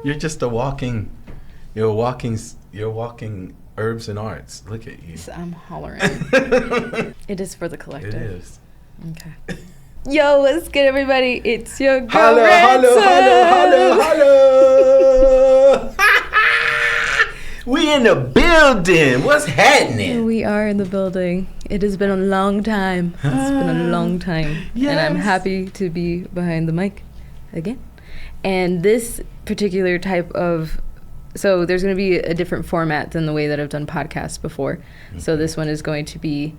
You're just you're walking herbs and arts. Look at you. I'm hollering. It is for the collective. It is. Okay. Yo, what's good, everybody? It's your girl, Holla, Ransom. holla. We in the building. What's happening? We are in the building. It has been a long time. It's been a long time. Yes. And I'm happy to be behind the mic again. And this particular type of... So there's going to be a different format than the way that I've done podcasts before. Mm-hmm. So this one is going to be...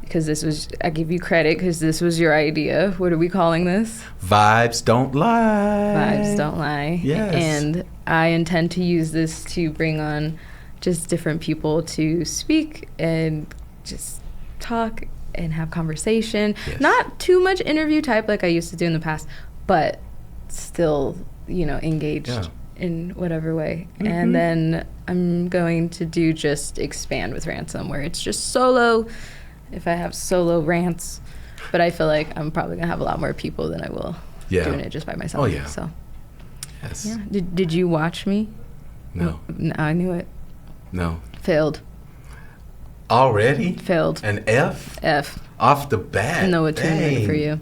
Because this was... I give you credit because this was your idea. What are we calling this? Vybez Don't Lie. Vybez Don't Lie. Yes. And I intend to use this to bring on just different people to speak and just talk and have conversation. Yes. Not too much interview type like I used to do in the past, but still, engaged in whatever way. Mm-hmm. And then I'm going to do just Xpand with Ransom, where it's just solo, if I have solo rants. But I feel like I'm probably going to have a lot more people than I will doing it just by myself. Oh, yeah. So. Yes. Yeah. Did you watch me? No. I knew it. No. Failed. Already? Failed. An F? F. Off the bat. No attunement for you.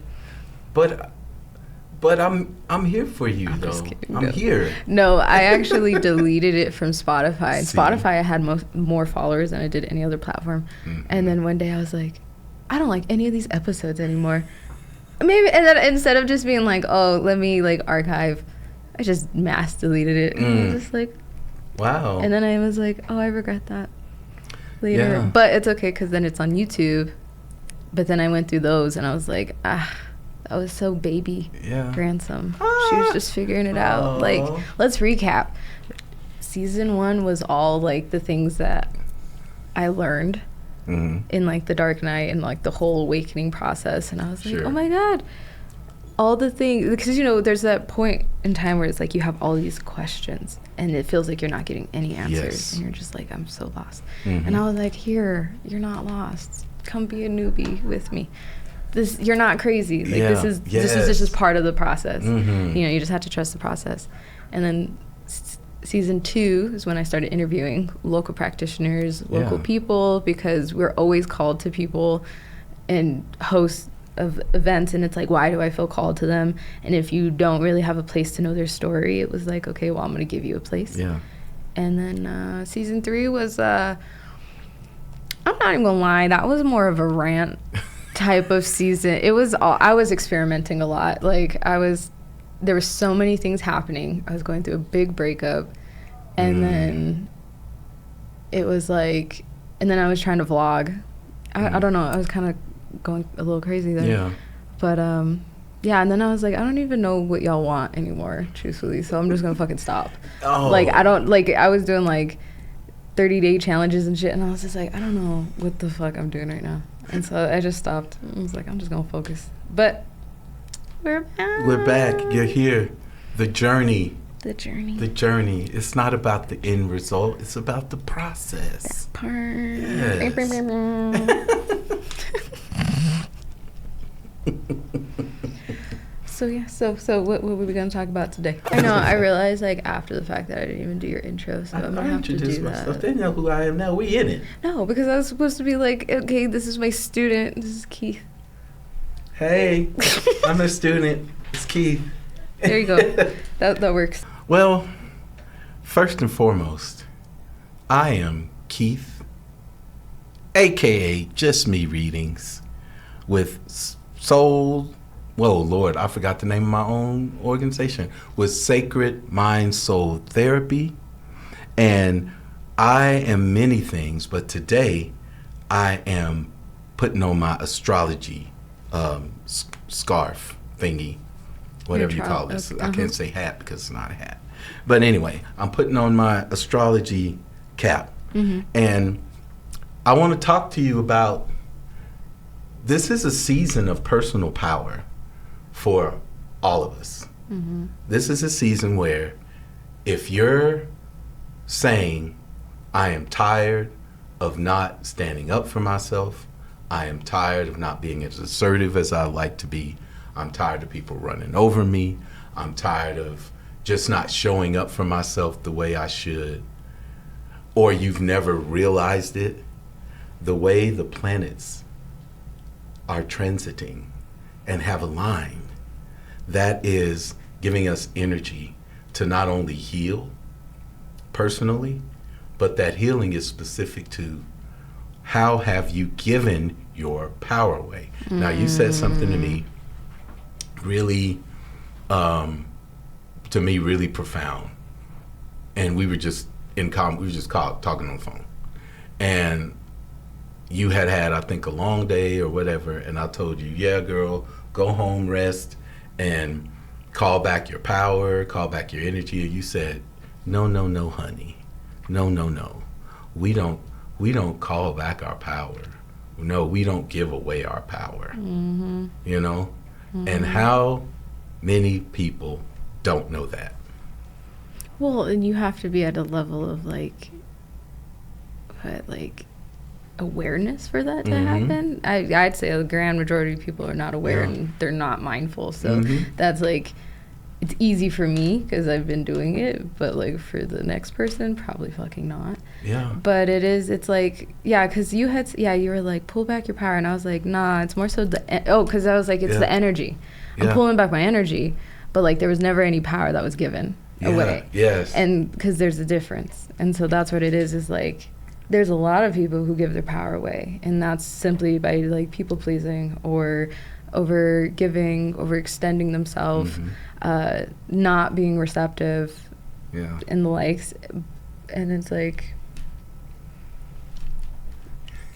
But I'm here for you, though. Just kidding. I'm here. No, I actually deleted it from Spotify. See. Spotify, I had more followers than I did any other platform. Mm-hmm. And then one day I was like, I don't like any of these episodes anymore. Maybe, and then instead of just being like, oh, let me archive, I just mass deleted it. And I was just like, wow. And then I was like, oh, I regret that later. Yeah. But it's okay because then it's on YouTube. But then I went through those and I was like, that was so baby Ransom. She was just figuring it out. Let's recap. Season 1 was all the things that I learned in the Dark Night and the whole awakening process. And I was like, oh my God. All the things, because there's that point in time where it's you have all these questions and it feels like you're not getting any answers. Yes. And you're just like, I'm so lost. Mm-hmm. And I was like, here, you're not lost. Come be a newbie with me. You're not crazy. This is just part of the process. Mm-hmm. You just have to trust the process. And then season 2 is when I started interviewing local practitioners, local people, because we're always called to people and hosts of events, and it's why do I feel called to them? And if you don't really have a place to know their story, it was okay, well, I'm gonna give you a place. Yeah. And then season 3 was I'm not even gonna lie, that was more of a rant type of season. It was I was experimenting a lot. There were so many things happening. I was going through a big breakup, and then it was and then I was trying to vlog. I don't know, I was kind of going a little crazy there. Yeah. But and then I was like, I don't even know what y'all want anymore, truthfully. So I'm just gonna fucking stop. Oh. I don't I was doing 30-day challenges and shit, and I was just I don't know what the fuck I'm doing right now. And so I just stopped. I was I'm just gonna focus. But we're back. We're back. You're here. The journey. The journey. The journey. It's not about the end result. It's about the process. That part. Yes. So what were we going to talk about today? I know, I realized after the fact that I didn't even do your intro, so I'm going to have to do that. They know who I am now. We in it. No, because I was supposed to be okay, this is my student. This is Keith. Hey, I'm a student. It's Keith. There you go. That works. Well, first and foremost, I am Keith, a.k.a. Just Me Readings, with Lord, I forgot the name of my own organization, with Sacred Mind Soul Therapy. And I am many things, but today I am putting on my astrology scarf thingy, whatever you call this. I can't say hat because it's not a hat. But anyway, I'm putting on my astrology cap. Mm-hmm. And I want to talk to you about, this is a season of personal power for all of us. Mm-hmm. This is a season where if you're saying, I am tired of not standing up for myself, I am tired of not being as assertive as I like to be, I'm tired of people running over me, I'm tired of just not showing up for myself the way I should, or you've never realized it, the way the planets are transiting and have aligned, that is giving us energy to not only heal personally, but that healing is specific to how have you given your power away. Now, you said something to me really, really profound. And we were just talking on the phone. And you had, I think, a long day or whatever, and I told you, yeah, girl, go home, rest, and call back your power, call back your energy. And you said, no, honey. No. We don't call back our power. No, we don't give away our power. Mm-hmm. You know? Mm-hmm. And how many people don't know that? Well, and you have to be at a level of awareness for that to happen. I'd say a grand majority of people are not aware and they're not mindful. So that's it's easy for me because I've been doing it, but for the next person, probably fucking not. Yeah. But it's because you were like, pull back your power, and I was like, nah, it's more so because I was like, it's the energy. I'm pulling back my energy, but there was never any power that was given away. Yes. And because there's a difference, and so that's what it is there's a lot of people who give their power away, and that's simply by people pleasing or over giving, overextending themselves, not being receptive, and the likes, and it's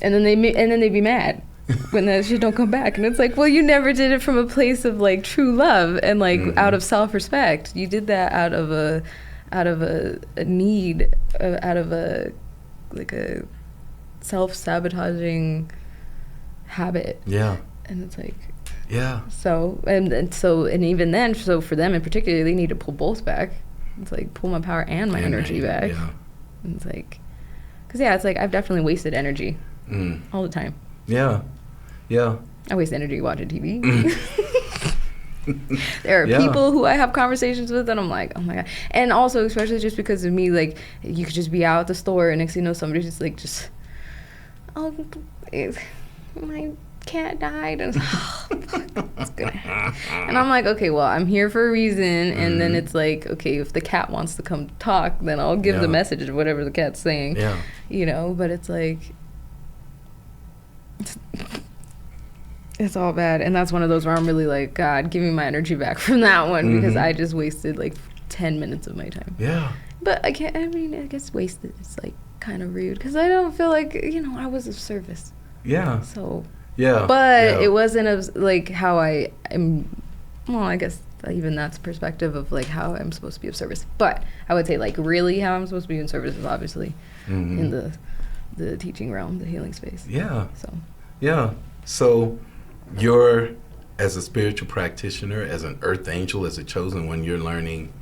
and then they be mad when that shit don't come back, and it's well, you never did it from a place of true love and out of self-respect. You did that out of a need, out of a self-sabotaging habit. Yeah. And it's so and even then, so for them in particular, they need to pull both back. It's pull my power and my energy back. Yeah. And it's because it's I've definitely wasted energy all the time. Yeah. I waste energy watching TV. There are people who I have conversations with, and I'm like, oh my God. And also, especially just because of me, you could just be out at the store, and next thing you know, somebody's just oh, my cat died, and it's gonna happen. And I'm like, okay, well, I'm here for a reason. And then it's okay, if the cat wants to come talk, then I'll give the message of whatever the cat's saying. Yeah. But it's it's all bad. And that's one of those where I'm really God, give me my energy back from that one, because I just wasted 10 minutes of my time. Yeah. But I guess wasted is kind of rude, because I don't feel I was of service. Yeah. So. Yeah. But it wasn't as how I am. Well, I guess even that's perspective of how I'm supposed to be of service. But I would say really how I'm supposed to be in service is obviously in the teaching realm, the healing space. Yeah. So. Yeah. So you're, as a spiritual practitioner, as an earth angel, as a chosen one, you're learning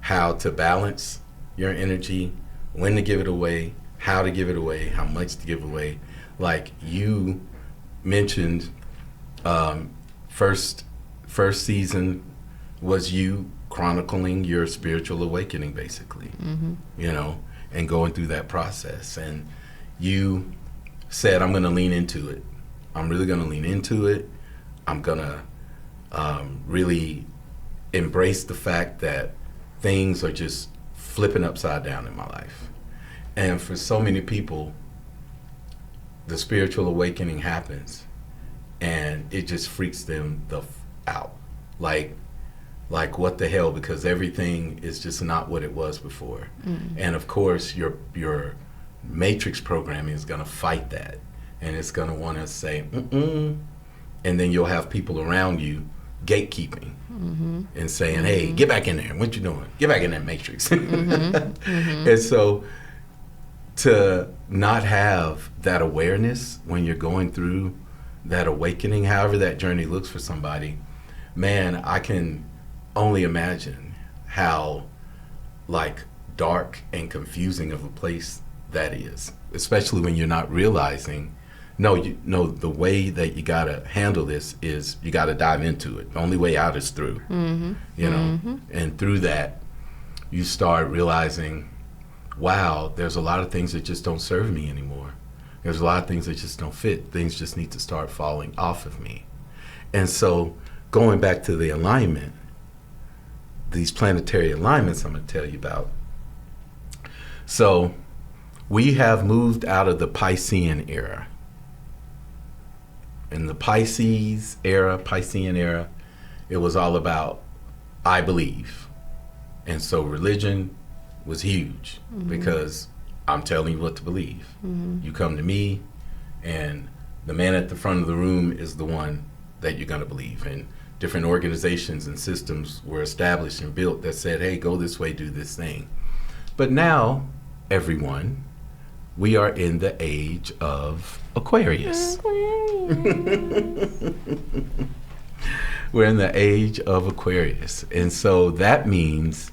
how to balance your energy, when to give it away, how to give it away, how much to give away. You mentioned, first season was you chronicling your spiritual awakening, basically, and going through that process. And you said, I'm going to lean into it. I'm really going to lean into it. I'm going to really embrace the fact that things are just flipping upside down in my life. And for so many people, the spiritual awakening happens and it just freaks them out. What the hell, because everything is just not what it was before. And of course, your matrix programming is going to fight that, and it's going to want to say, and then you'll have people around you gatekeeping and saying, hey, get back in there. What you doing? Get back in that matrix. And so to not have that awareness when you're going through that awakening, however that journey looks for somebody, man, I can only imagine how dark and confusing of a place that is, especially when you're not realizing, the way that you gotta handle this is you gotta dive into it. The only way out is through, and through that, you start realizing, wow, there's a lot of things that just don't serve me anymore. There's a lot of things that just don't fit. Things just need to start falling off of me. And so going back to the alignment, these planetary alignments I'm going to tell you about. So we have moved out of the Piscean era. In the Piscean era, it was all about, I believe. And so religion was huge because I'm telling you what to believe. You come to me, and the man at the front of the room is the one that you're going to believe. And different organizations and systems were established and built that said, hey, go this way, do this thing. But now, everyone, we are in the age of Aquarius. We're in the age of Aquarius. And so that means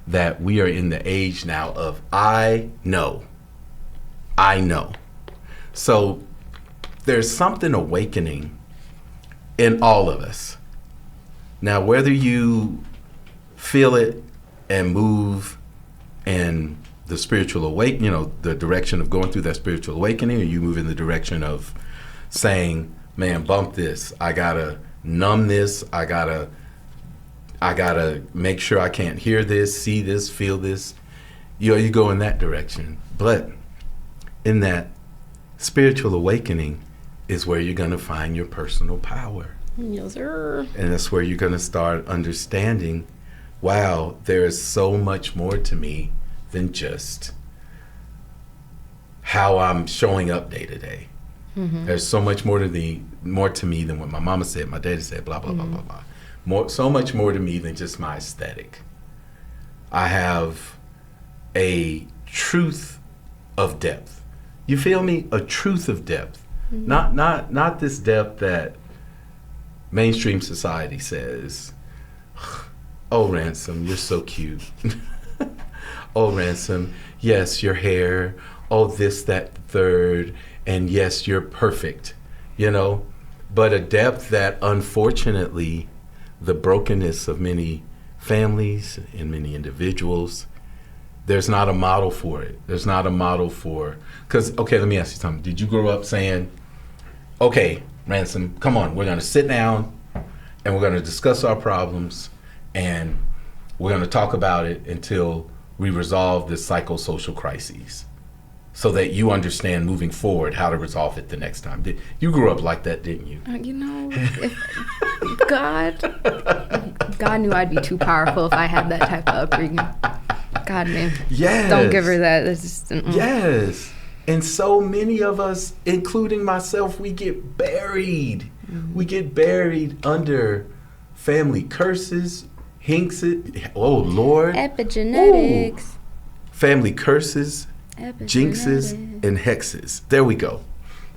that we are in the age now of I know. I know. So there's something awakening in all of us. Now, whether you feel it and move in the spiritual awakening, the direction of going through that spiritual awakening, or you move in the direction of saying, man, bump this. I gotta numb this. I gotta make sure I can't hear this, see this, feel this. You go in that direction. But in that spiritual awakening is where you're gonna find your personal power. Yes, sir. And that's where you're gonna start understanding, wow, there is so much more to me than just how I'm showing up day to day. There's so much more to me than what my mama said, my daddy said, blah, blah, blah, blah, blah. So much more to me than just my aesthetic. I have a truth of depth. You feel me? A truth of depth. Not this depth that mainstream society says, oh, Ransom, you're so cute. Oh, Ransom, yes, your hair, oh, this, that, the third, and yes, you're perfect, But a depth that, unfortunately, the brokenness of many families and many individuals, there's not a model for it. There's not a model for, because, okay, let me ask you something. Did you grow up saying, okay, Ransom, come on, we're going to sit down and we're going to discuss our problems and we're going to talk about it until we resolve this psychosocial crises so that you understand moving forward how to resolve it the next time? You grew up like that, didn't you? God knew I'd be too powerful if I had that type of upbringing. God knew. Yes. Don't give her that. It's just, yes. And so many of us, including myself, we get buried. We get buried under family curses, hinxes. Oh, Lord. Epigenetics. Ooh. Family curses, jinxes, and hexes. There we go.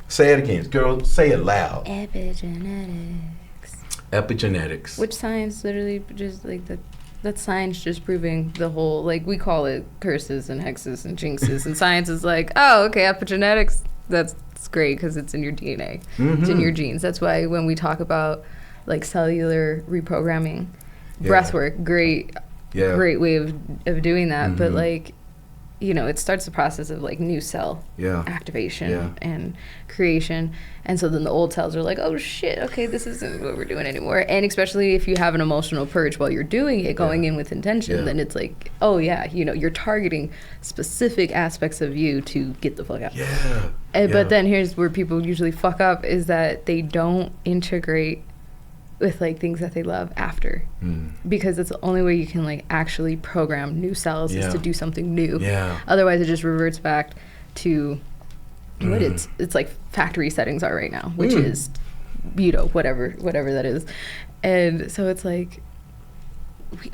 Say it again. Girl, say it loud. Epigenetics. Which science literally just like that's science just proving the whole, like, we call it curses and hexes and jinxes, and science is like, oh, okay, epigenetics, that's great because it's in your DNA. It's in your genes. That's why when we talk about like cellular reprogramming, breathwork, great way of doing that. But like, it starts the process of like new cell activation and creation. And so then the old cells are like, oh shit, okay, this isn't what we're doing anymore. And especially if you have an emotional purge while you're doing it, going in with intention, then it's like, oh yeah, you're targeting specific aspects of you to get the fuck out. But then here's where people usually fuck up, is that they don't integrate with like things that they love after, because it's the only way you can like actually program new cells is to do something new. Otherwise it just reverts back to what it's like factory settings are right now, which is whatever that is. And so it's like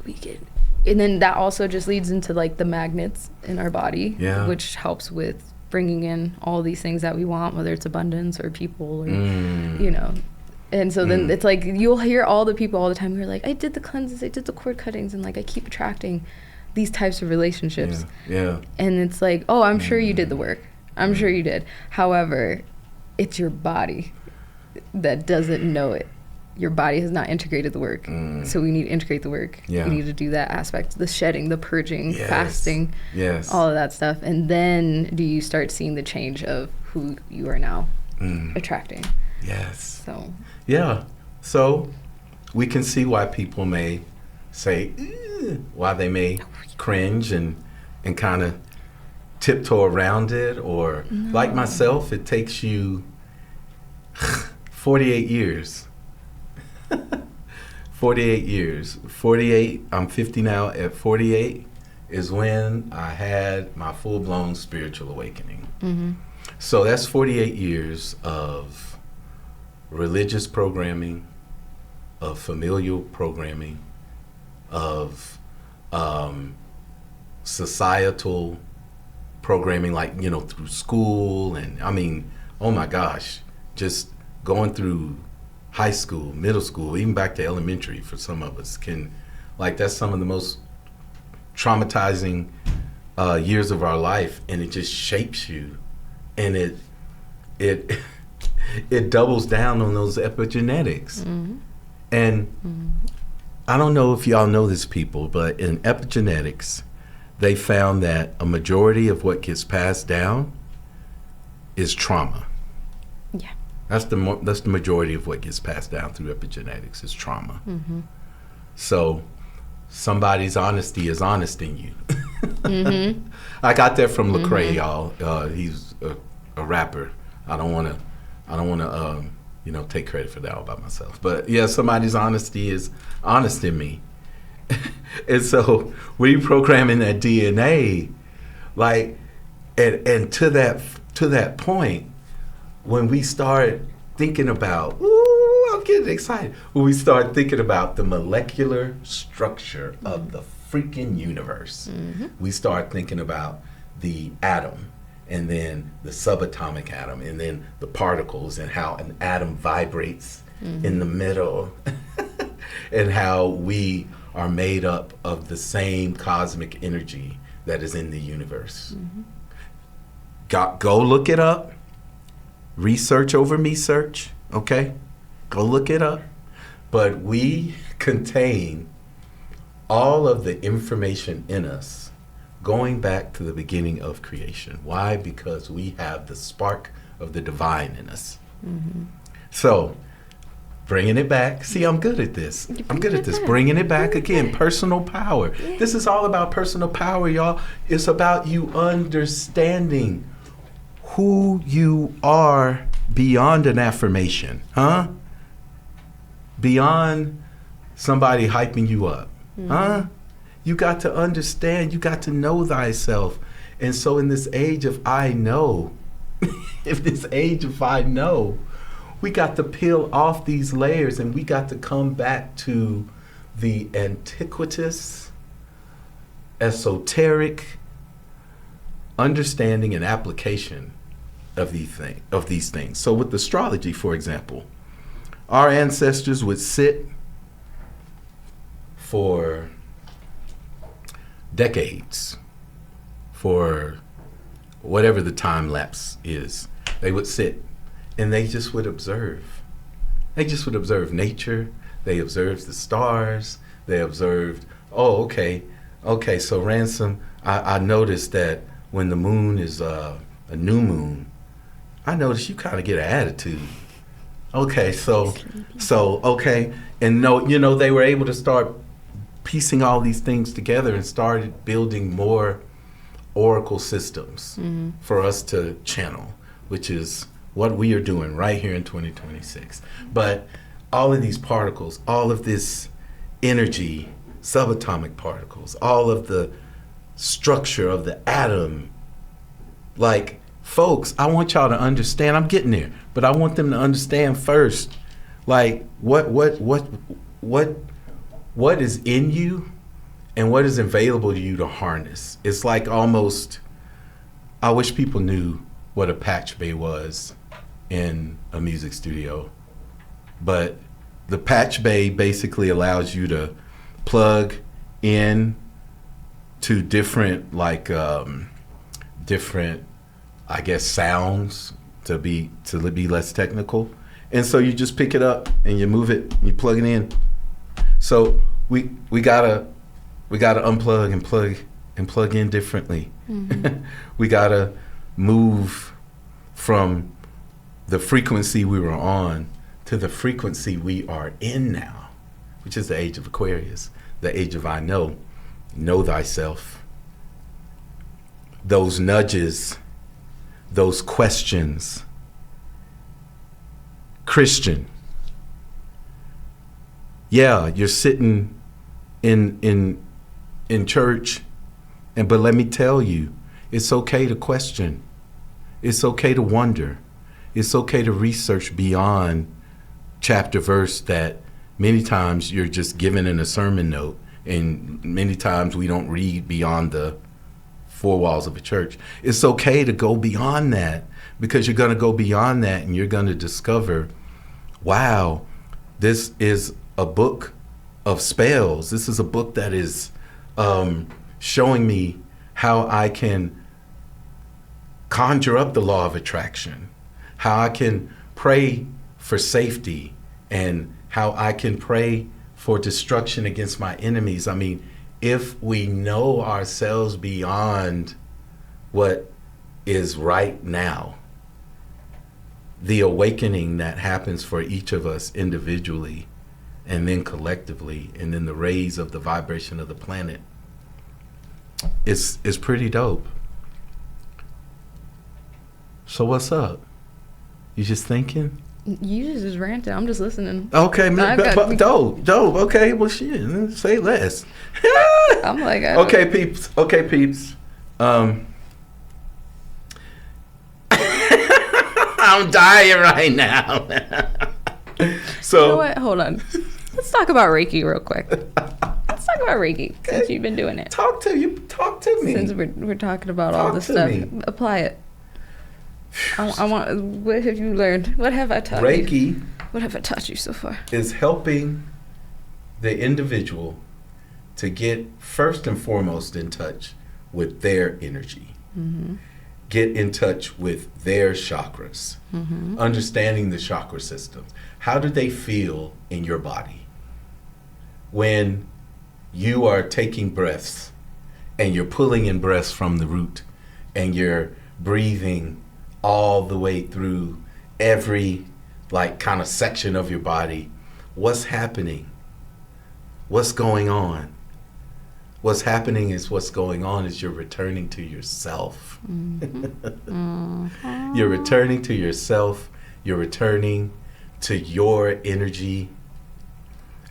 we get, and then that also just leads into like the magnets in our body, which helps with bringing in all these things that we want, whether it's abundance or people or And so then it's like you'll hear all the people all the time who are like, I did the cleanses, I did the cord cuttings, and like I keep attracting these types of relationships. And it's like, oh, I'm sure you did the work. I'm sure you did. However, it's your body that doesn't know it. your body has not integrated the work. So we need to integrate the work. Yeah. We need to do that aspect, the shedding, the purging, Yes. fasting, all of that stuff. And then do you start seeing the change of who you are now attracting. Yes. So. Yeah. So we can see why people may say, why they may cringe and kind of tiptoe around it, or like myself, it takes you 48 years. 48 years. 48, I'm 50 now. At 48 is when I had my full-blown spiritual awakening. So that's 48 years of religious programming, of familial programming, of societal programming, like, through school. And I mean, oh my gosh, just going through high school, middle school, even back to elementary for some of us that's some of the most traumatizing years of our life, and it just shapes you, and it doubles down on those epigenetics. And I don't know if y'all know this, people, but in epigenetics, they found that a majority of what gets passed down is trauma. Yeah. That's the majority of what gets passed down through epigenetics is trauma. So somebody's honesty is honest in you. I got that from Lecrae, y'all. He's a rapper. I don't want to take credit for that all by myself. But yeah, somebody's honesty is honest in me. And so reprogramming that DNA, and to that point, when we start thinking about, I'm getting excited. When we start thinking about the molecular structure of the freaking universe, we start thinking about the atom, and then the subatomic atom, and then the particles, and how an atom vibrates in the middle, and how we are made up of the same cosmic energy that is in the universe. Go look it up. Research over me search, okay? Go look it up. But we contain all of the information in us going back to the beginning of creation. Why? Because we have the spark of the divine in us. So, bringing it back. See, I'm good at this. Bringing it back again. Personal power. This is all about personal power, y'all. It's about you understanding who you are beyond an affirmation, beyond somebody hyping you up, You got to understand, you got to know thyself. And so in this age of I know, we got to peel off these layers, and we got to come back to the antiquitous, esoteric understanding and application of these things. So with astrology, for example, our ancestors would sit for decades, for whatever the time lapse is. They would sit and they just would observe. They just would observe nature. They observed the stars. They observed, okay, so Ransom, I noticed that when the moon is a new moon, I noticed you kind of get an attitude. Okay, okay. And they were able to start piecing all these things together and started building more oracle systems for us to channel, which is what we are doing right here in 2026. But all of these particles, all of this energy, subatomic particles, all of the structure of the atom, like, folks, I want y'all to understand. I'm getting there, but I want them to understand first, like, what is in you and what is available to you to harness. It's like almost, I wish people knew what a patch bay was in a music studio, but the patch bay basically allows you to plug in to different, I guess, sounds, to be less technical, And so you just pick it up and you move it, you plug it in. So we gotta unplug and plug in differently. Mm-hmm. We gotta move from the frequency we were on to the frequency we are in now, which is the age of Aquarius, the age of I know thyself. Those nudges, those questions. Christian, yeah, you're sitting in church, but let me tell you, it's okay to question. It's okay to wonder. It's okay to research beyond chapter verse that many times you're just given in a sermon note, and many times we don't read beyond the four walls of a church. It's okay to go beyond that, because you're going to go beyond that and you're going to discover, wow, this is a book of spells. This is a book that is showing me how I can conjure up the law of attraction, how I can pray for safety, and how I can pray for destruction against my enemies. I mean, if we know ourselves beyond what is right now, the awakening that happens for each of us individually and then collectively, and then the rays of the vibration of the planet, is pretty dope. So what's up? You just thinking? You just ranting. I'm just listening. Okay, dope. Okay, well, shit, say less. I'm like, okay, peeps. I'm dying right now. So, you know what? Hold on. Let's talk about Reiki real quick. Let's talk about Reiki, since you've been doing it. Talk to me. Since we're talking about all this stuff, apply it. I want. What have you learned? What have I taught you? Reiki. What have I taught you so far? Is helping the individual to get first and foremost in touch with their energy. Mm-hmm. Get in touch with their chakras. Mm-hmm. Understanding the chakra system. How do they feel in your body when you are taking breaths and you're pulling in breaths from the root and you're breathing all the way through every kind of section of your body? What's happening? What's going on? What's happening is you're returning to yourself. Mm-hmm. You're returning to yourself. You're returning to your energy,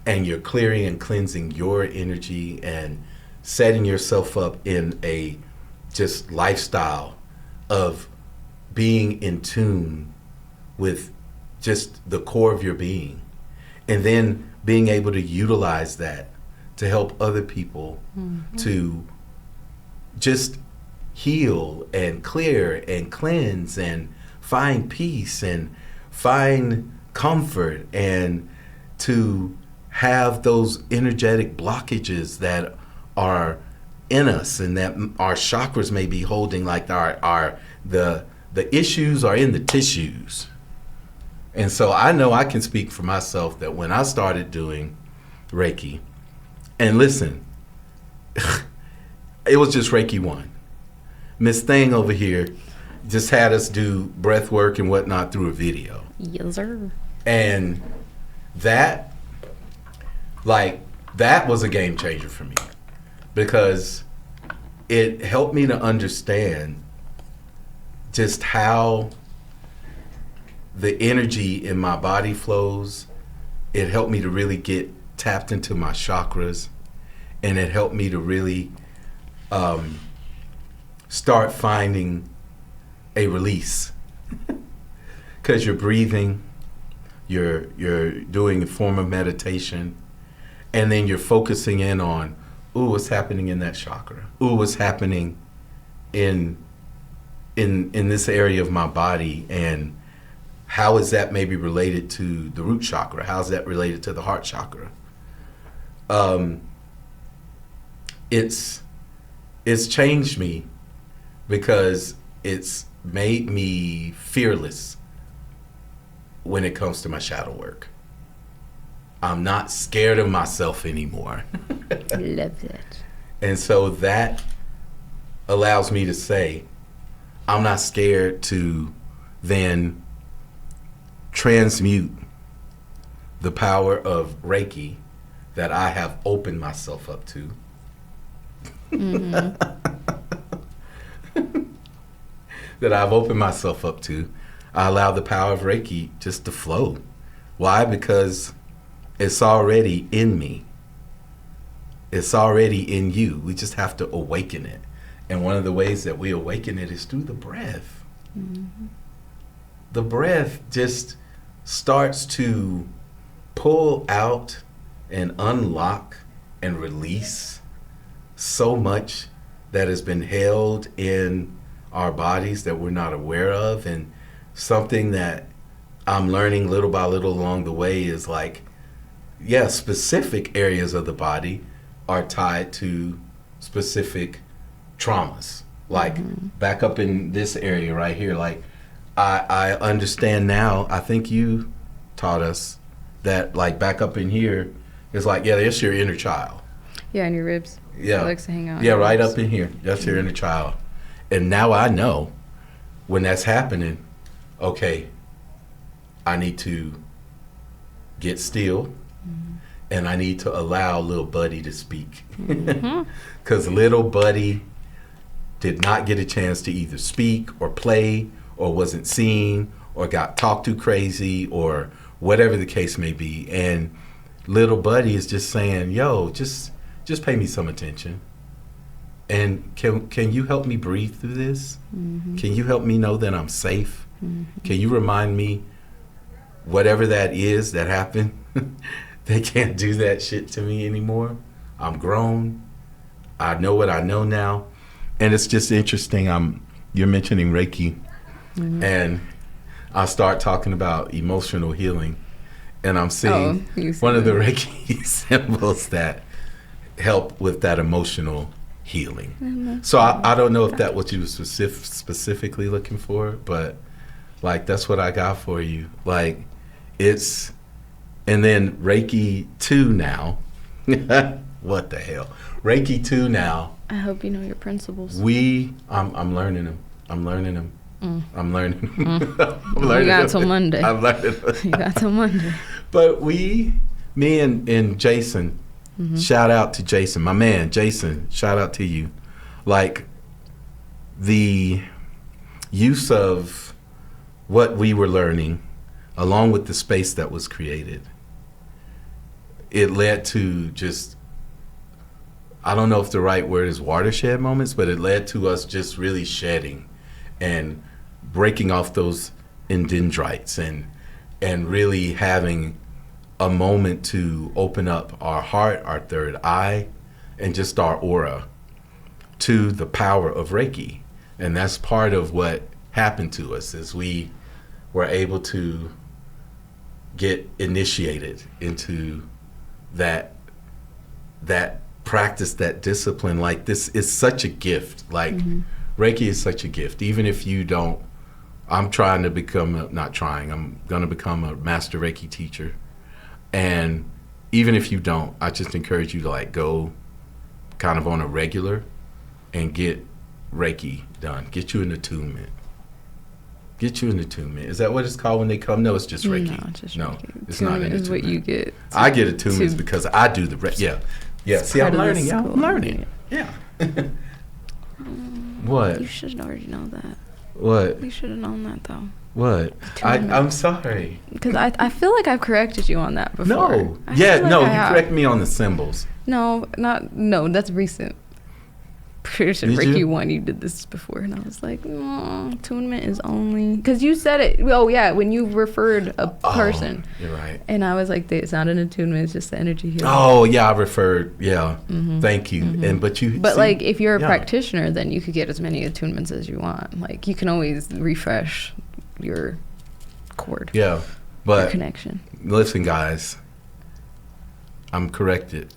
and you're clearing and cleansing your energy and setting yourself up in a just lifestyle of being in tune with just the core of your being, and then being able to utilize that to help other people to just heal and clear and cleanse and find peace and find comfort, and to have those energetic blockages that are in us and that our chakras may be holding, like the issues are in the tissues. And so I know I can speak for myself that when I started doing Reiki, and listen, it was just Reiki 1. Miss Thing over here just had us do breath work and whatnot through a video. Yes, sir. And that was a game changer for me, because it helped me to understand just how the energy in my body flows. It helped me to really get tapped into my chakras, and it helped me to really start finding a release. Because you're breathing, you're doing a form of meditation, and then you're focusing in on, ooh, what's happening in that chakra? Ooh, what's happening in this area of my body, and how is that maybe related to the root chakra? How is that related to the heart chakra? It's changed me, because it's made me fearless when it comes to my shadow work. I'm not scared of myself anymore. Love that. And so that allows me to say, I'm not scared to then transmute the power of Reiki that I have opened myself up to. That I've opened myself up to. I allow the power of Reiki just to flow. Why? Because it's already in me. It's already in you. We just have to awaken it. And one of the ways that we awaken it is through the breath. The breath just starts to pull out and unlock and release so much that has been held in our bodies that we're not aware of. And something that I'm learning little by little along the way is like, yeah, specific areas of the body are tied to specific traumas. Like back up in this area right here, like I understand now, I think you taught us that like back up in here is like, yeah, that's your inner child. Yeah, and your ribs. Yeah. It likes to hang out. Yeah, right up in here. That's your inner child. And now I know when that's happening, okay, I need to get still and I need to allow little buddy to speak. Because little buddy did not get a chance to either speak or play or wasn't seen or got talked to crazy or whatever the case may be. And little buddy is just saying, yo, just pay me some attention. And can you help me breathe through this? Can you help me know that I'm safe? Can you remind me whatever that is that happened? They can't do that shit to me anymore. I'm grown. I know what I know now. And it's just interesting. You're mentioning Reiki. And I start talking about emotional healing. And I'm seeing one of the Reiki symbols that help with that emotional healing. So I don't know if that what you were specifically looking for, but like that's what I got for you. Like it's, and then Reiki 2 now. What the hell? Reiki 2 now. I hope you know your principles. I'm learning them. I'm learning them. I'm learning them. You got till Monday. I'm learning them. You got till Monday. But me and Jason, shout out to Jason, my man, Jason, shout out to you. Like the use of what we were learning along with the space that was created, it led to just, I don't know if the right word is watershed moments, but it led to us just really shedding and breaking off those dendrites and really having a moment to open up our heart, our third eye, and just our aura to the power of Reiki. And that's part of what happened to us is we were able to get initiated into that practice, that discipline. Like this is such a gift. Like Reiki is such a gift. Even if you don't, I'm trying to become, I'm going to become a master Reiki teacher. And even if you don't, I just encourage you to like go kind of on a regular and get Reiki done. Get you an attunement. Get you an attunement. Is that what it's called when they come? No, it's just Reiki. No, it's just no, Reiki. It's not an attunement. Is what you get. I get attunements because I do the yeah. See, I'm learning. Yeah, I'm learning. Yeah. What? You should already know that. What? You should have known that though. What? I'm sorry. Because I feel like I've corrected you on that before. No. You correct me on the symbols. No, that's recent. Pretty sure Reiki 1, you did this before. And I was like, no, attunement is only... Because you said it, when you referred a person. You're right. And I was like, it's not an attunement, it's just the energy healing. Oh, yeah, I referred, Thank you. And But like, if you're a practitioner, then you could get as many attunements as you want. Like, you can always refresh your cord. Yeah, but... your connection. Listen, guys. I'm corrected.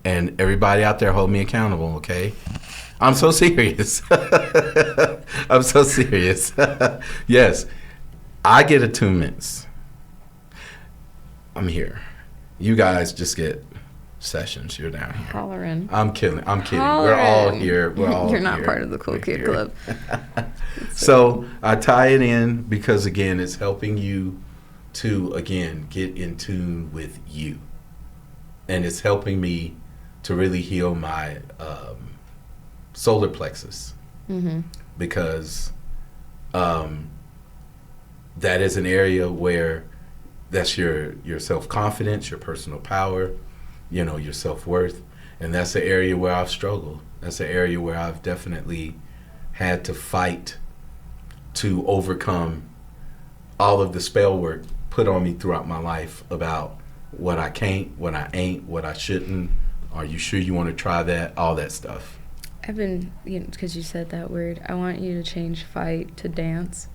And everybody out there hold me accountable, okay? I'm so serious. I'm so serious. Yes, I get attunements. I'm here. You guys just get sessions. You're down here. Hollering. I'm kidding. Hollering. We're all here. You're not part of the Cool Kid Club. So I tie it in because, again, it's helping you to, again, get in tune with you. And it's helping me to really heal my solar plexus. Mm-hmm. Because that is an area where that's your self-confidence, your personal power, your self-worth. And that's the area where I've struggled. That's the area where I've definitely had to fight to overcome all of the spell work put on me throughout my life about what I can't, what I ain't, what I shouldn't. Are you sure you want to try that? All that stuff. I've been, because you said that word, I want you to change fight to dance.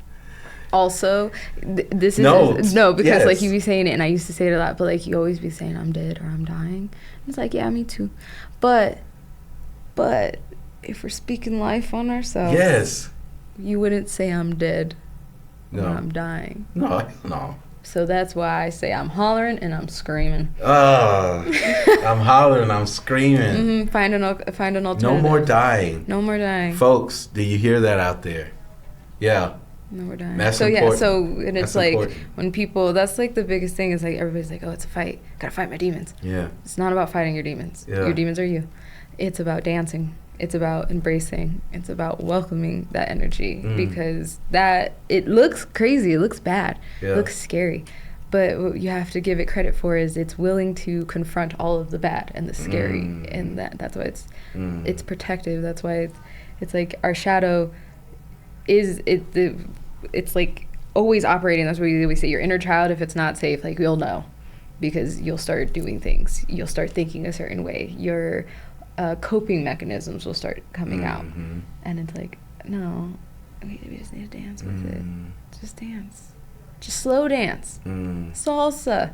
Also, this is because yes. like you be saying it, and I used to say it a lot, but like you always be saying I'm dead or I'm dying. It's like, yeah, me too. But if we're speaking life on ourselves, yes, you wouldn't say I'm dead no. or I'm dying. No. So that's why I say I'm hollering and I'm screaming. I'm hollering, I'm screaming. Mm-hmm. Find an alternative. No more dying. No more dying. Folks, do you hear that out there? Yeah. No, we're dying. That's so important. Yeah, so and it's that's like important. When people, that's like the biggest thing is like everybody's like, oh, it's a fight. Gotta fight my demons. Yeah. It's not about fighting your demons. Yeah. Your demons are you. It's about dancing. It's about embracing. It's about welcoming that energy because it looks crazy. It looks bad. Yeah. It looks scary. But what you have to give it credit for is it's willing to confront all of the bad and the scary, and that's why it's protective. That's why it's like our shadow it's like always operating. That's what we say, your inner child, if it's not safe, like you'll know, because you'll start doing things, you'll start thinking a certain way, your coping mechanisms will start coming out, and it's like, no, we just need to dance with it. Just dance, just slow dance, salsa,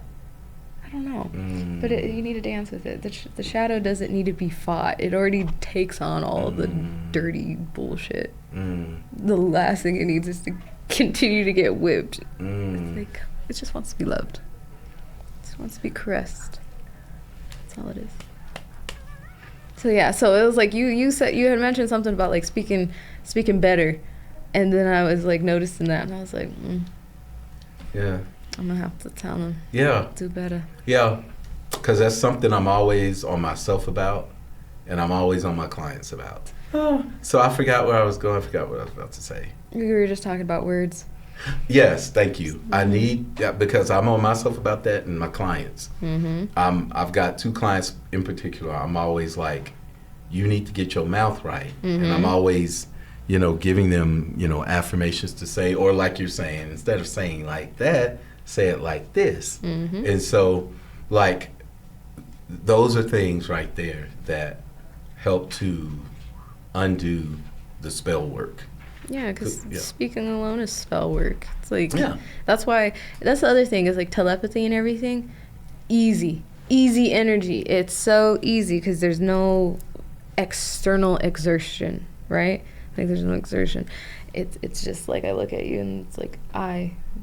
I don't know, but you need to dance with it. The shadow doesn't need to be fought. It already takes on all the dirty bullshit. The last thing it needs is to continue to get whipped. It's like, it just wants to be loved. It just wants to be caressed. That's all it is. So yeah, so it was like you said, you had mentioned something about like speaking better, and then I was like noticing that, and I was like, yeah, I'm gonna have to tell them. Yeah. Do better. Yeah, because that's something I'm always on myself about, and I'm always on my clients about. Oh. So I forgot where I was going. I forgot what I was about to say. We were just talking about words. Yes, thank you. I need that because I'm on myself about that and my clients. I've got 2 clients in particular. I'm always like, you need to get your mouth right. And I'm always, giving them, affirmations to say, or like you're saying, instead of saying like that, say it like this. And so, like, those are things right there that help to undo the spell work. Yeah, because speaking alone is spell work. It's like, that's why, that's the other thing is like telepathy and everything, easy energy. It's so easy because there's no external exertion, right? Like there's no exertion. It's just like I look at you and it's like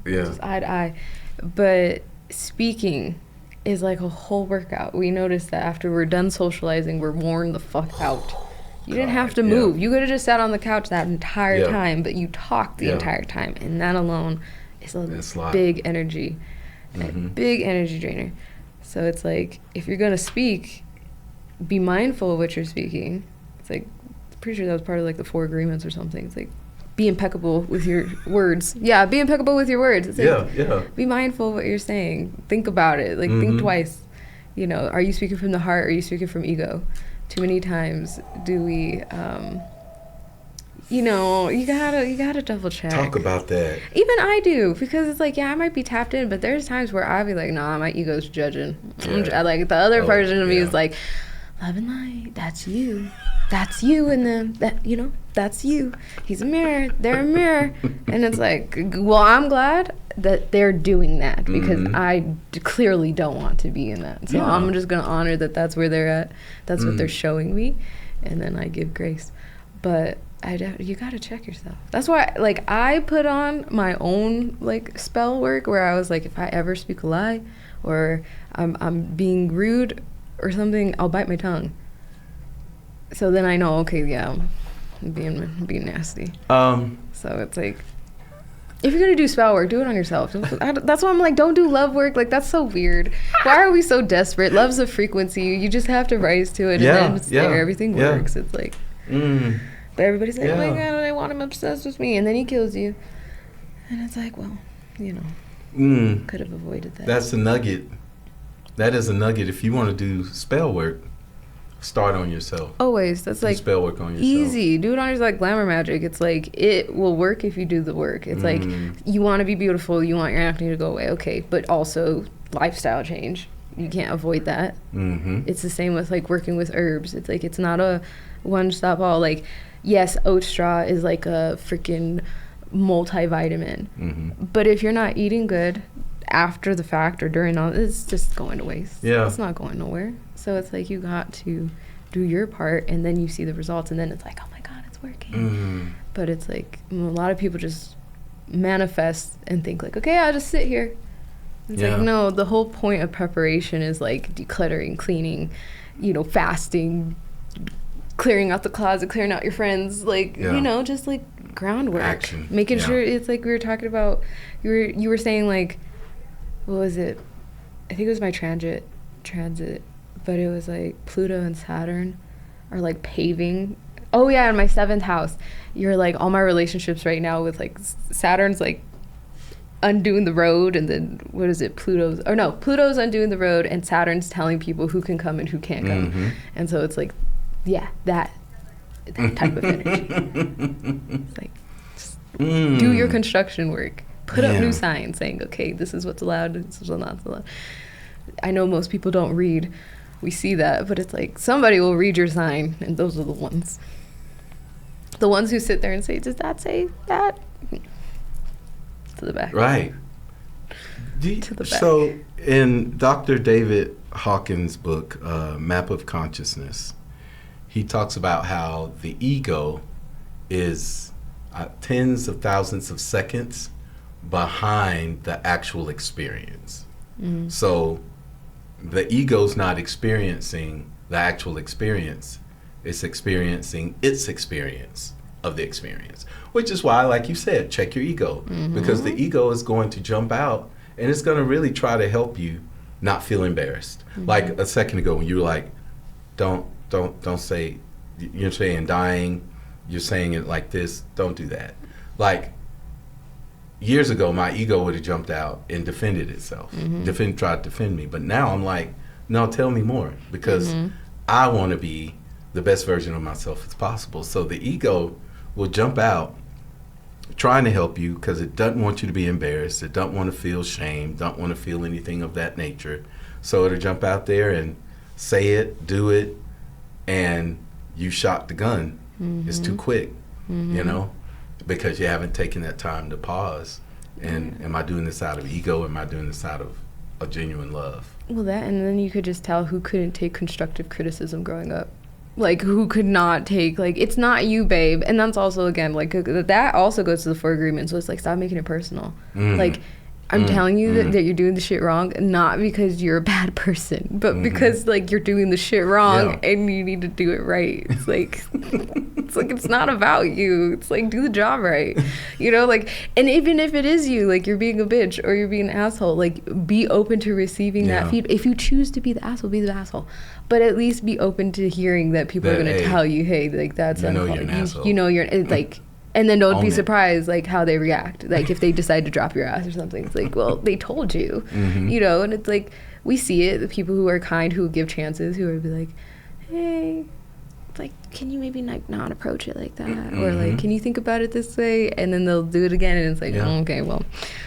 just eye to eye. But speaking is like a whole workout. We noticed that after we're done socializing, we're worn the fuck out. You didn't have to move. You could have just sat on the couch that entire time, but you talked the entire time, and that alone is a big energy, a big energy drainer. So it's like, if you're gonna speak, be mindful of what you're speaking. It's like, I'm pretty sure that was part of like the 4 agreements or something. It's like, be impeccable with your words. Yeah, be impeccable with your words. It's like, be mindful of what you're saying. Think about it. Like, think twice. Are you speaking from the heart or are you speaking from ego? Too many times do we, you gotta double check. Talk about that. Even I do, because it's like, I might be tapped in, but there's times where I'll be like, nah, my ego's judging. Like the other version of me is like, love and light, that's you. That's you and them. That's you. He's a mirror. They're a mirror. And it's like, well, I'm glad that they're doing that because I clearly don't want to be in that. So I'm just going to honor that that's where they're at. That's what they're showing me. And then I give grace. But you got to check yourself. That's why, like, I put on my own, like, spell work where I was like, if I ever speak a lie or I'm being rude or something, I'll bite my tongue. So then I know, okay, yeah, I'm being nasty. So it's like, if you're gonna do spell work, do it on yourself. That's why I'm like, don't do love work. Like, that's so weird. Why are we so desperate? Love's a frequency. You just have to rise to it, and then it's there. Everything works. It's like, but everybody's like, oh my God, I want him obsessed with me, and then he kills you. And it's like, well, you know, could have avoided that. That's a nugget. That is a nugget. If you want to do spell work, start on yourself. Always. That's like spell work on yourself. Easy. Do it on yourself, like glamour magic. It's like, it will work if you do the work. It's like, you want to be beautiful, you want your acne to go away, okay, but also lifestyle change. You can't avoid that. It's the same with like working with herbs. It's like, it's not a one stop all. Like, yes, oat straw is like a freaking multivitamin, but if you're not eating good after the fact or during all, it's just going to waste. It's not going nowhere. So it's like, you got to do your part, and then you see the results, and then it's like, oh my God, it's working. But it's like, a lot of people just manifest and think like, okay, I'll just sit here. It's like, no, the whole point of preparation is like decluttering, cleaning, you know, fasting, clearing out the closet, clearing out your friends, like, you know, just like groundwork. Action. Making sure, it's like we were talking about, you were saying like, what was it? I think it was my transit, but it was like Pluto and Saturn are like paving. Oh yeah, in my 7th house, you're like, all my relationships right now with like Saturn's like undoing the road, and then what is it, Pluto's undoing the road, and Saturn's telling people who can come and who can't come. And so it's like, that type of energy. It's like, just do your construction work. Put up new signs saying, okay, this is what's allowed, this is what's not allowed. I know most people don't read. We see that, but it's like, somebody will read your sign, and those are the ones. The ones who sit there and say, does that say that? To the back. Right. To the back. So in Dr. David Hawkins' book, Map of Consciousness, he talks about how the ego is tens of thousands of seconds behind the actual experience. So the ego's not experiencing the actual experience, it's experiencing its experience of the experience, which is why, like you said, check your ego, because the ego is going to jump out and it's going to really try to help you not feel embarrassed. Like a second ago when you were like, don't say, you're saying dying, you're saying it like this, don't do that. Like, years ago, my ego would have jumped out and defended itself, tried to defend me. But now I'm like, no, tell me more, because I want to be the best version of myself as possible. So the ego will jump out trying to help you because it doesn't want you to be embarrassed. It doesn't want to feel shame, don't want to feel anything of that nature. So it'll jump out there and say it, do it, and you shot the gun. It's too quick, you know? Because you haven't taken that time to pause. And am I doing this out of ego? Am I doing this out of a genuine love? Well, that, and then you could just tell who couldn't take constructive criticism growing up. Like, who could not take, like, it's not you, babe. And that's also, again, like, that also goes to the 4 agreements. So it's like, stop making it personal. Like, I'm telling you that you're doing the shit wrong, not because you're a bad person, but because, like, you're doing the shit wrong and you need to do it right. It's like, it's not about you. It's like, do the job right. You know, like, and even if it is you, like, you're being a bitch or you're being an asshole, like, be open to receiving that feedback. If you choose to be the asshole, be the asshole. But at least be open to hearing that people are going to tell you, hey, like, that's you know you're an asshole. You know you're, like, and then don't be surprised, like, how they react. Like, if they decide to drop your ass or something, it's like, well, they told you, you know. And it's like, we see it, the people who are kind, who give chances, who are be like, hey, like, can you maybe not approach it like that? Or like, can you think about it this way? And then they'll do it again, and it's like, oh, okay, well,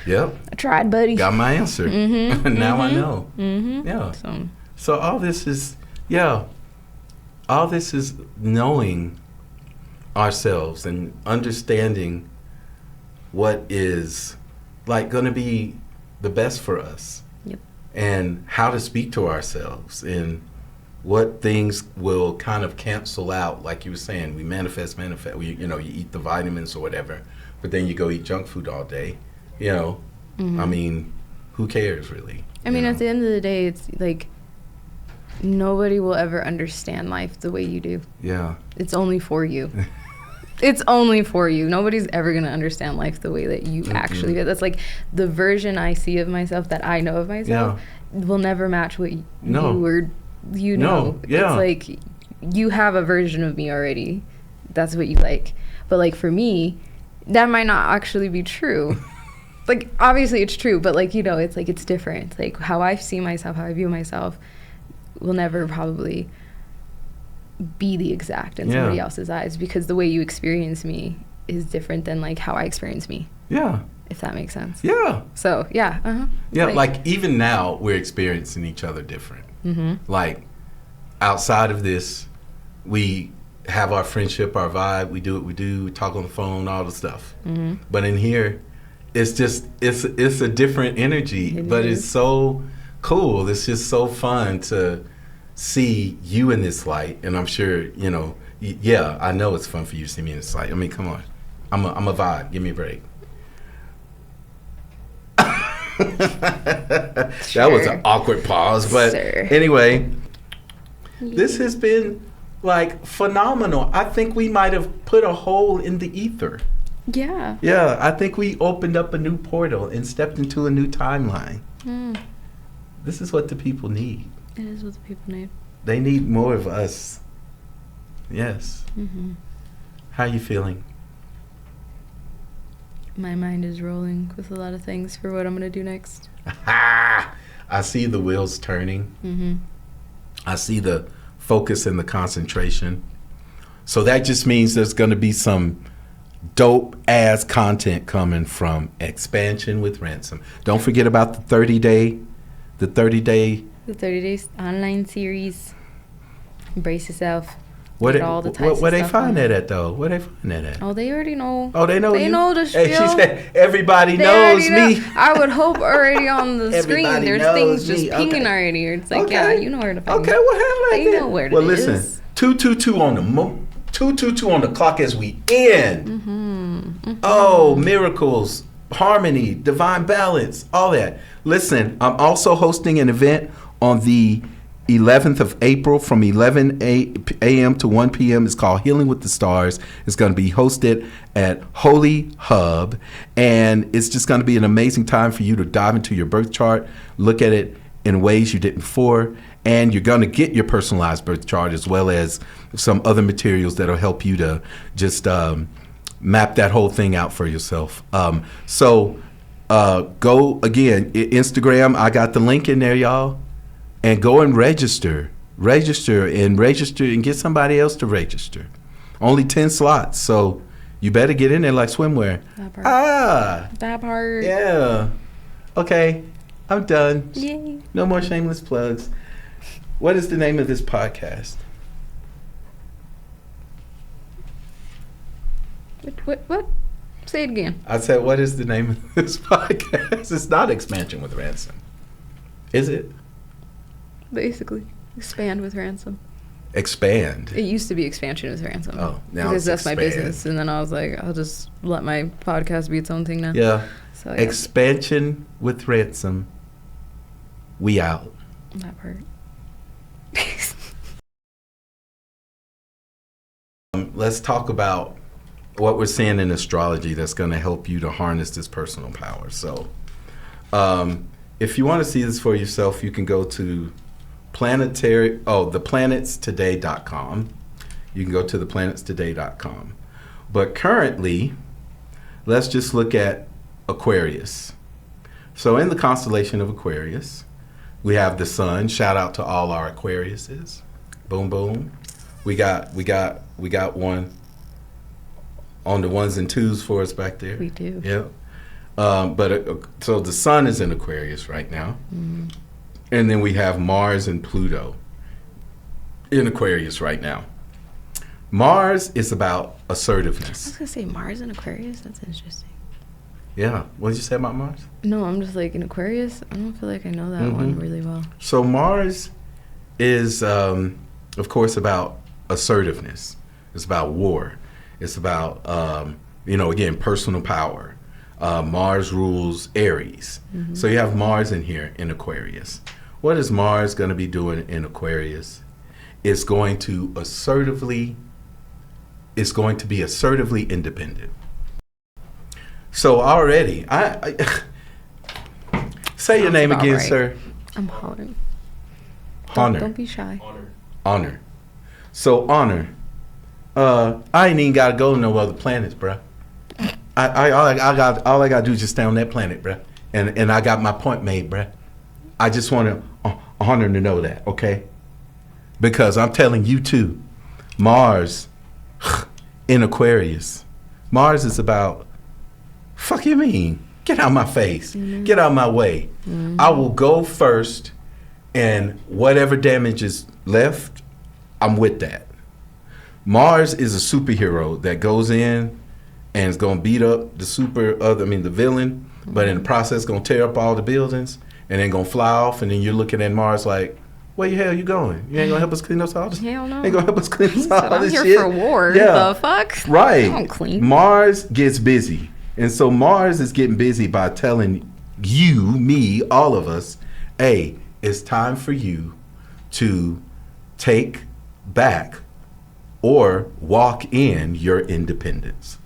I tried, buddy. Got my answer. Now I know. Yeah. So all this is, all this is knowing ourselves and understanding what is, like, going to be the best for us. And how to speak to ourselves and what things will kind of cancel out. Like you were saying, we manifest, you know, you eat the vitamins or whatever, but then you go eat junk food all day, you know. I mean, who cares really? I mean, at the end of the day, it's like nobody will ever understand life the way you do. Yeah. It's only for you. It's only for you. Nobody's ever going to understand life the way that you actually do. That's like the version I see of myself, that I know of myself, will never match what you know. It's like you have a version of me already. That's what you like. But like for me, that might not actually be true. Like obviously it's true, but like, you know, it's like it's different. It's like how I see myself, how I view myself will never probably be the exact in somebody else's eyes, because the way you experience me is different than like how I experience me. Yeah. If that makes sense. Yeah. So, yeah. Yeah, like even now we're experiencing each other different. Like outside of this, we have our friendship, our vibe, we do what we do, we talk on the phone, all the stuff. But in here, it's just, it's a different energy, but it's so cool. It's just so fun to see you in this light, and I'm sure, you know, I know it's fun for you to see me in this light. I mean, come on. I'm a vibe. Give me a break. That was an awkward pause, but anyway, this has been like phenomenal. I think we might have put a hole in the ether. Yeah. Yeah, I think we opened up a new portal and stepped into a new timeline. This is what the people need. It is what the people need. They need more of us. Yes. How are you feeling? My mind is rolling with a lot of things for what I'm going to do next. I see the wheels turning. I see the focus and the concentration. So that just means there's going to be some dope ass content coming from Expansion with Ransom. Don't forget about the 30 days online series. Embrace yourself. Where they find that at though? Where they find that at? Oh, they already know. Oh, they know. They know the spiel. Hey, she said everybody knows me. I would hope already on the screen. There's things just pinging already. It's like, yeah, you know where to find. Okay, well, have you know where to. Well, listen, 222 on the 222 on the clock as we end. Oh, miracles, harmony, divine balance, all that. Listen, I'm also hosting an event on the 11th of April from 11 a.m. to 1 p.m. It's called Healing with the Stars. It's going to be hosted at Holy Hub, and it's just going to be an amazing time for you to dive into your birth chart, look at it in ways you didn't before, and you're going to get your personalized birth chart as well as some other materials that'll help you to just map that whole thing out for yourself. So go again, Instagram, I got the link in there, y'all. And go and register and get somebody else to register. Only 10 slots, so you better get in there like swimwear. That part. Yeah. Okay, I'm done. Yay. No more shameless plugs. What is the name of this podcast? What? Say it again. I said, what is the name of this podcast? It's not Expansion with Ransom. Is it? Basically, Xpand with Ransom. Xpand. It used to be Expansion with Ransom. Oh, now because that's Xpand. My business, and then I was like, I'll just let my podcast be its own thing now. Yeah. So yeah. Expansion with Ransom. We out. That part. Let's talk about what we're seeing in astrology that's going to help you to harness this personal power. So, if you want to see this for yourself, you can go to theplanetstoday.com. You can go to theplanetstoday.com. But currently, let's just look at Aquarius. So in the constellation of Aquarius, we have the sun. Shout out to all our Aquariuses. Boom, boom. We got one on the ones and twos for us back there. We do. Yeah. So the sun is in Aquarius right now. And then we have Mars and Pluto in Aquarius right now. Mars is about assertiveness. I was going to say Mars in Aquarius? That's interesting. Yeah. What did you say about Mars? No, I'm just like in Aquarius. I don't feel like I know that one really well. So Mars is, of course, about assertiveness. It's about war. It's about, again, personal power. Mars rules Aries. Mm-hmm. So you have Mars in here in Aquarius. What is Mars going to be doing in Aquarius? It's going to be assertively independent. So already, I say your name again, right. Sir. I'm Honor. Honor. Don't be shy. Honor. So Honor, I ain't even gotta go to no other planets, bruh. All I gotta do is just stay on that planet, bruh. And I got my point made, bruh. I just want Honor to know that, okay? Because I'm telling you too, Mars in Aquarius. Mars is about, fuck you mean? Get out my face. Mm-hmm. Get out my way. Mm-hmm. I will go first, and whatever damage is left, I'm with that. Mars is a superhero that goes in and is going to beat up the villain, but in the process going to tear up all the buildings and then going to fly off, and then you're looking at Mars like, where the hell you going? You ain't going to help us clean us all this? Hell no. Ain't going to help us clean us all this shit? I'm here for war. Yeah. The fuck? Right. I don't clean. Mars gets busy. And so Mars is getting busy by telling you, me, all of us, hey, it's time for you to take back or walk in your independence.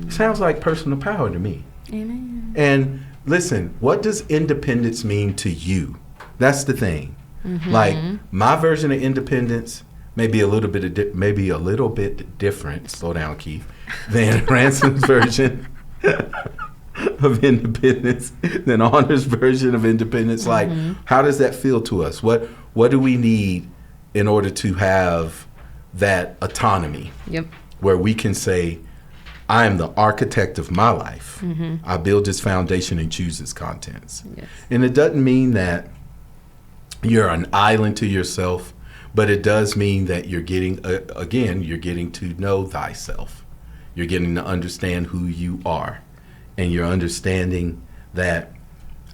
Sounds like personal power to me. Amen. And listen, what does independence mean to you? That's the thing. Mm-hmm. Like my version of independence may be a little bit different. Slow down, Keith. Than Ransom's version of independence, than Honor's version of independence. Like, how does that feel to us? What do we need in order to have that autonomy? Yep. Where we can say, I am the architect of my life. Mm-hmm. I build its foundation and choose its contents. Yes. And it doesn't mean that you're an island to yourself, but it does mean that you're getting, you're getting to know thyself. You're getting to understand who you are. And you're understanding that,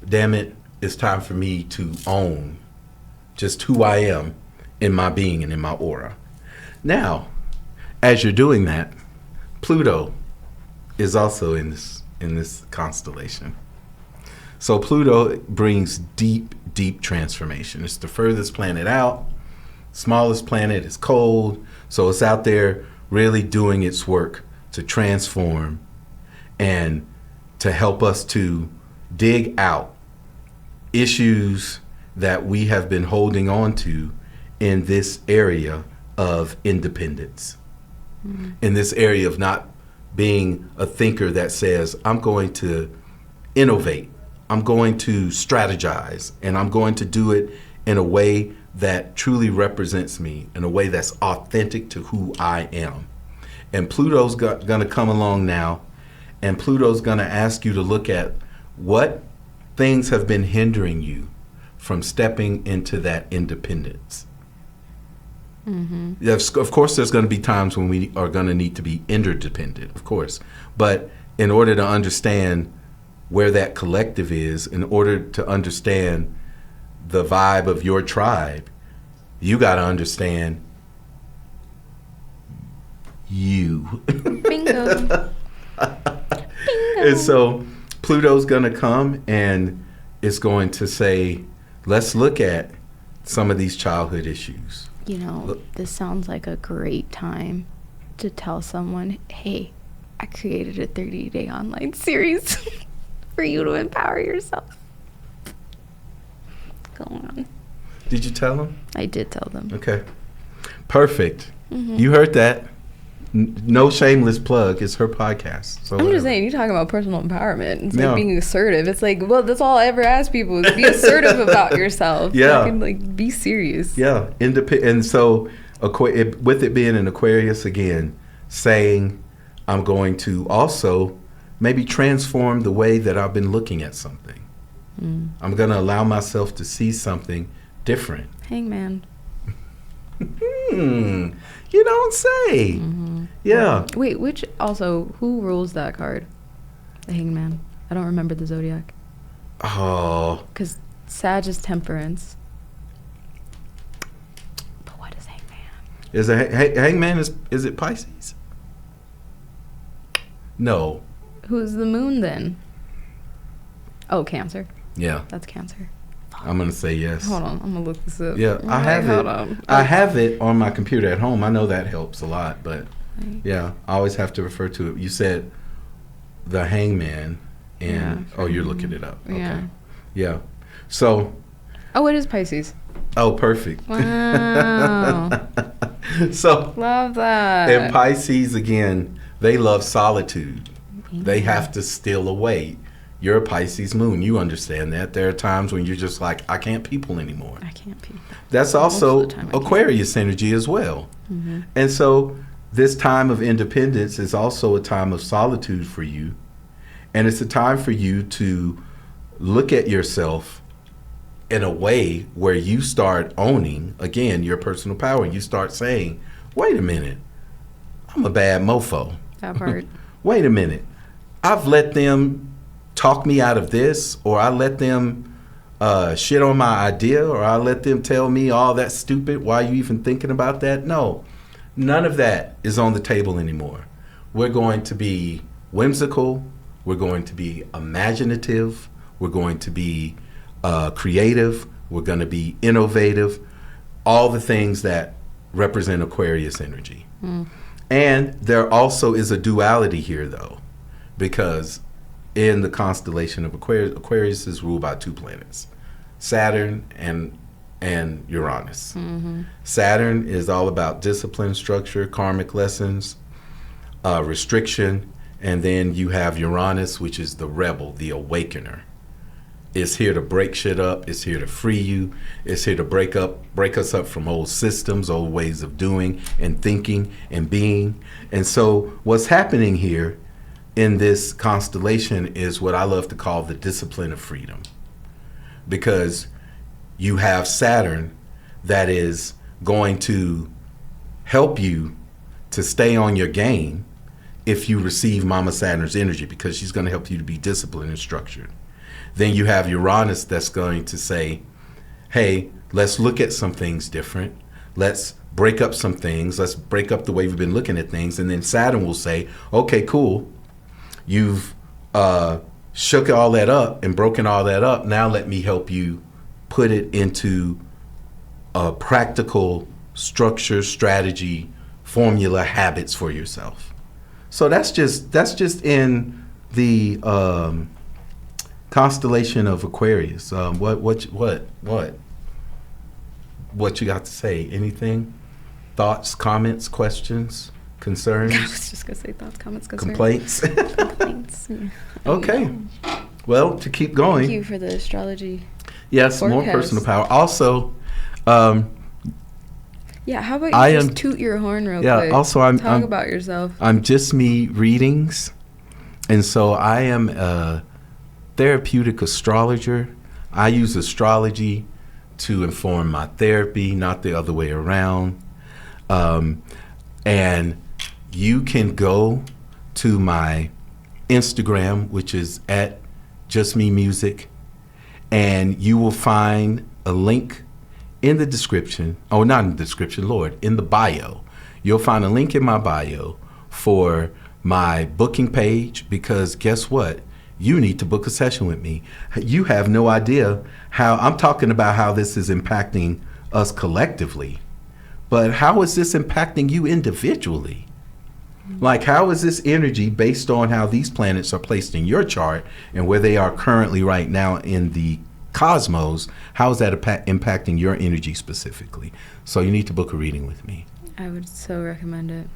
damn it, it's time for me to own just who I am in my being and in my aura. Now, as you're doing that, Pluto is also in this constellation. So Pluto brings deep transformation. It's the furthest planet out. Smallest planet is cold. So it's out there really doing its work to transform and to help us to dig out issues that we have been holding on to in this area of independence. Mm-hmm. In this area of not being a thinker that says, I'm going to innovate, I'm going to strategize, and I'm going to do it in a way that truly represents me, in a way that's authentic to who I am. And Pluto's going to come along now, and Pluto's going to ask you to look at what things have been hindering you from stepping into that independence. Mm-hmm. Yes, of course, there's going to be times when we are going to need to be interdependent, of course. But in order to understand where that collective is, in order to understand the vibe of your tribe, you got to understand you. Bingo. Bingo. And so Pluto's going to come and it's going to say, let's look at some of these childhood issues. You know, this sounds like a great time to tell someone, hey, I created a 30-day online series for you to empower yourself. Go on. Did you tell them? I did tell them. Okay. Perfect. Mm-hmm. You heard that. No shameless plug. It's her podcast. So I'm just saying, you're talking about personal empowerment. It's like being assertive. It's like, well, that's all I ever ask people is be assertive about yourself. Yeah. Like, be serious. Yeah. And so with it being an Aquarius again, saying I'm going to also maybe transform the way that I've been looking at something. Mm. I'm going to allow myself to see something different. Hangman. You don't say. Mm-hmm. Yeah. Wait, who rules that card? The Hangman. I don't remember the zodiac. Oh. Because Sag is temperance. But what is Hangman? Is Hangman is it Pisces? No. Who's the moon then? Oh, Cancer. Yeah. That's Cancer. I'm going to say yes. Hold on. I'm going to look this up. Yeah, I have it. I have it on my computer at home. I know that helps a lot, but yeah, I always have to refer to it. You said the Hangman, and you're looking it up. Okay. Yeah. So. Oh, it is Pisces. Oh, perfect. Wow. So. Love that. And Pisces, again, they love solitude. They have to steal away. You're a Pisces moon. You understand that. There are times when you're just like, I can't people anymore. I can't people. That's also Aquarius energy as well. Mm-hmm. And so this time of independence is also a time of solitude for you. And it's a time for you to look at yourself in a way where you start owning, again, your personal power. And you start saying, wait a minute, I'm a bad mofo. That part. Wait a minute. I've let them talk me out of this, or I let them shit on my idea, or I let them tell me all that's stupid. Why are you even thinking about that? No, none of that is on the table anymore. We're going to be whimsical. We're going to be imaginative. We're going to be creative. We're going to be innovative. All the things that represent Aquarius energy. Mm. And there also is a duality here, though, because in the constellation of Aquarius is ruled by two planets, Saturn and Uranus. Mm-hmm. Saturn is all about discipline, structure, karmic lessons, restriction, and then you have Uranus, which is the rebel, the awakener. It's here to break shit up. It's here to free you. It's here to break us up from old systems, old ways of doing and thinking and being. And so what's happening here in this constellation is what I love to call the discipline of freedom. Because you have Saturn that is going to help you to stay on your game if you receive Mama Saturn's energy, because she's going to help you to be disciplined and structured. Then you have Uranus that's going to say, hey, let's look at some things different. Let's break up some things. Let's break up the way we've been looking at things. And then Saturn will say, okay, cool. You've shook all that up and broken all that up. Now let me help you put it into a practical structure, strategy, formula, habits for yourself. So that's just in the constellation of Aquarius. What you got to say? Anything? Thoughts, comments, questions, concerns? I was just gonna say thoughts, comments, concerns. Complaints. Complaints. Yeah. Okay. Well, to keep going. Thank you for the astrology. Yes, forecast. More personal power. Also. Yeah, how about you just toot your horn real quick? Yeah, also Talk about yourself. I'm Just Me readings, and so I am a therapeutic astrologer. I use astrology to inform my therapy, not the other way around. And you can go to my Instagram, which is at Just Me Music, and you will find a link in the description. Oh, not in the description, Lord, in the bio. You'll find a link in my bio for my booking page, because guess what? You need to book a session with me. You have no idea how, I'm talking about how this is impacting us collectively, but how is this impacting you individually? Like, how is this energy based on how these planets are placed in your chart and where they are currently right now in the cosmos? How is that impacting your energy specifically? So you need to book a reading with me. I would so recommend it.